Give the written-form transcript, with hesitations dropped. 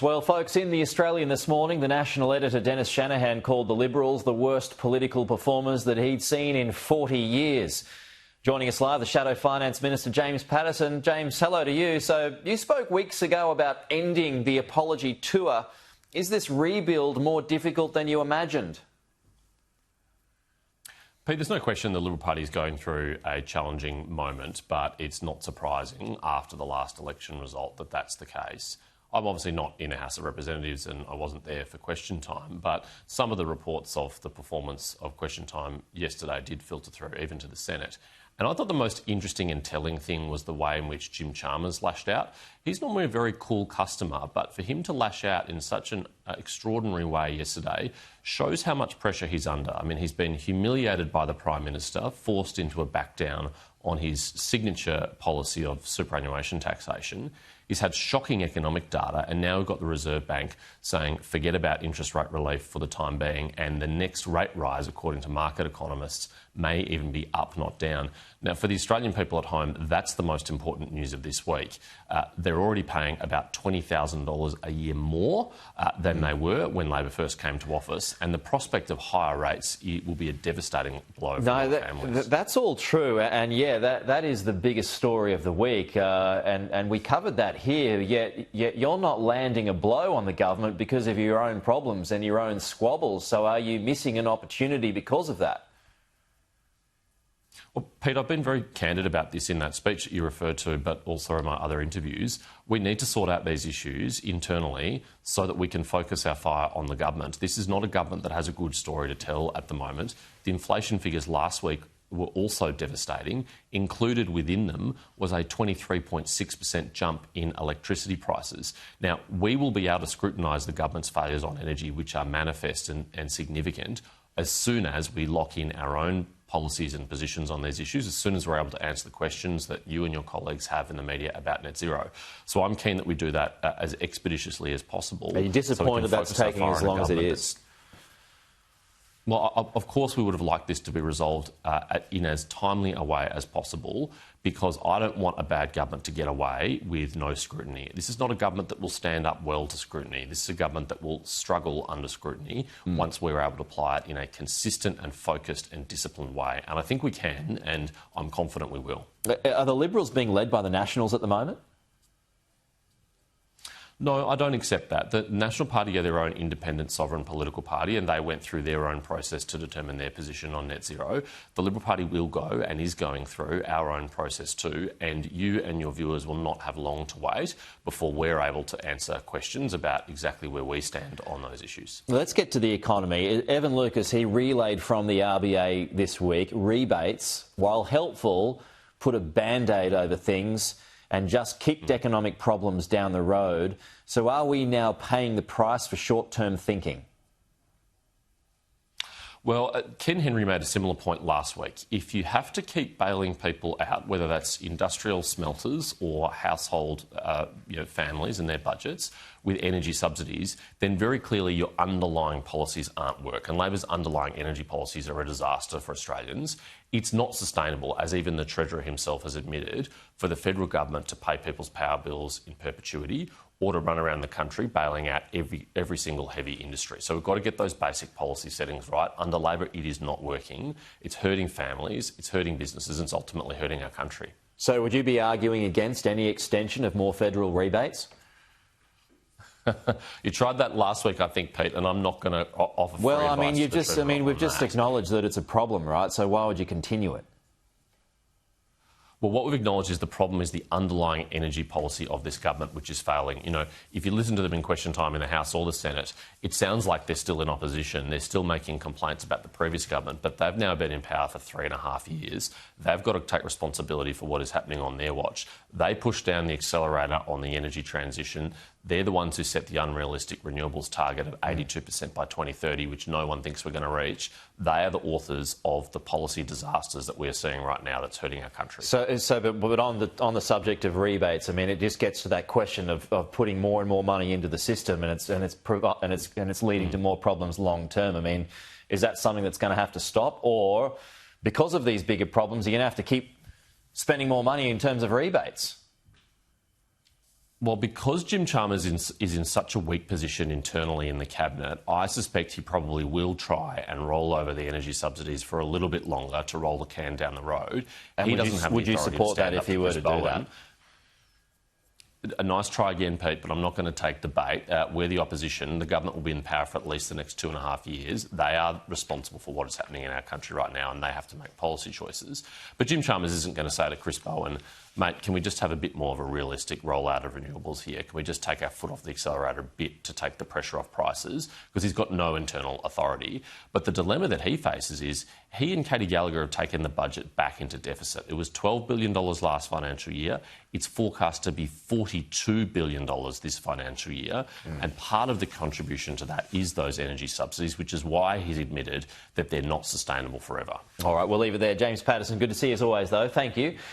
Well, folks, in The Australian this morning, the national editor Dennis Shanahan called the Liberals the worst political performers that he'd seen in 40 years. Joining us live, the Shadow Finance Minister James Patterson. James, hello to you. So you spoke weeks ago about ending the apology tour. Is this rebuild more difficult than you imagined? Pete, there's no question the Liberal Party is going through a challenging moment, but it's not surprising after the last election result that that's the case. I'm obviously not in the House of Representatives and I wasn't there for question time, but some of the reports of the performance of question time yesterday did filter through, even to the Senate. And I thought the most interesting and telling thing was the way in which Jim Chalmers lashed out. He's normally a very cool customer, but for him to lash out in such an extraordinary way yesterday shows how much pressure he's under. I mean, he's been humiliated by the Prime Minister, forced into a back down on his signature policy of superannuation taxation. He's had shocking economic data, and now we've got the Reserve Bank saying forget about interest rate relief for the time being, and the next rate rise, according to market economists, may even be up, not down. Now, for the Australian people at home, that's the most important news of this week. They're already paying about $20,000 a year more than they were when Labor first came to office, and the prospect of higher rates will be a devastating blow for their families. That's all true, and yeah, that is the biggest story of the week, and we covered that here, yet you're not landing a blow on the government because of your own problems and your own squabbles, so are you missing an opportunity because of that? Well, Pete, I've been very candid about this in that speech that you referred to, but also in my other interviews. We need to sort out these issues internally so that we can focus our fire on the government. This is not a government that has a good story to tell at the moment. The inflation figures last week were also devastating. Included within them was a 23.6% jump in electricity prices. Now, we will be able to scrutinise the government's failures on energy, which are manifest and significant, as soon as we lock in our own policies and positions on these issues, as soon as we're able to answer the questions that you and your colleagues have in the media about net zero. So I'm keen that we do that as expeditiously as possible. Are you disappointed that's taking as long as it is? Well, of course we would have liked this to be resolved in as timely a way as possible, because I don't want a bad government to get away with no scrutiny. This is not a government that will stand up well to scrutiny. This is a government that will struggle under scrutiny once we're able to apply it in a consistent and focused and disciplined way. And I think we can, and I'm confident we will. Are the Liberals being led by the Nationals at the moment? No, I don't accept that. The National Party are their own independent sovereign political party, and they went through their own process to determine their position on net zero. The Liberal Party will go and is going through our own process too, and you and your viewers will not have long to wait before we're able to answer questions about exactly where we stand on those issues. Let's get to the economy. Evan Lucas, he relayed from the RBA this week, rebates, while helpful, put a band-aid over things and just kicked economic problems down the road. So are we now paying the price for short-term thinking? Well, Ken Henry made a similar point last week. If you have to keep bailing people out, whether that's industrial smelters or household families and their budgets with energy subsidies, then very clearly your underlying policies aren't working. And Labor's underlying energy policies are a disaster for Australians. It's not sustainable, as even the Treasurer himself has admitted, for the federal government to pay people's power bills in perpetuity or to run around the country bailing out every single heavy industry. So we've got to get those basic policy settings right. Under Labor, it is not working. It's hurting families, it's hurting businesses, and it's ultimately hurting our country. So would you be arguing against any extension of more federal rebates? You tried that last week, I think, Pete, and I'm not going to offer free advice. Well, we've just acknowledged that it's a problem, right? So why would you continue it? Well, what we've acknowledged is the problem is the underlying energy policy of this government, which is failing. You know, if you listen to them in question time in the House or the Senate, it sounds like they're still in opposition. They're still making complaints about the previous government, but they've now been in power for 3.5 years. They've got to take responsibility for what is happening on their watch. They pushed down the accelerator on the energy transition. They're the ones who set the unrealistic renewables target of 82% by 2030, which no one thinks we're going to reach. They are the authors of the policy disasters that we're seeing right now that's hurting our country. But on the subject of rebates, I mean, it just gets to that question of putting more and more money into the system, and it's leading to more problems long term. I mean, is that something that's going to have to stop, or because of these bigger problems, you're going to have to keep spending more money in terms of rebates? Well, because Jim Chalmers is in such a weak position internally in the cabinet, I suspect he probably will try and roll over the energy subsidies for a little bit longer to roll the can down the road. And would you support that if he were to do that? A nice try again, Pete, but I'm not going to take the bait. We're the opposition. The government will be in power for at least the next 2.5 years. They are responsible for what is happening in our country right now, and they have to make policy choices. But Jim Chalmers isn't going to say to Chris Bowen, mate, can we just have a bit more of a realistic rollout of renewables here? Can we just take our foot off the accelerator a bit to take the pressure off prices? Because he's got no internal authority. But the dilemma that he faces is he and Katie Gallagher have taken the budget back into deficit. It was $12 billion last financial year. It's forecast to be $42 billion this financial year. And part of the contribution to that is those energy subsidies, which is why he's admitted that they're not sustainable forever. All right, we'll leave it there. James Patterson, good to see you as always, though. Thank you.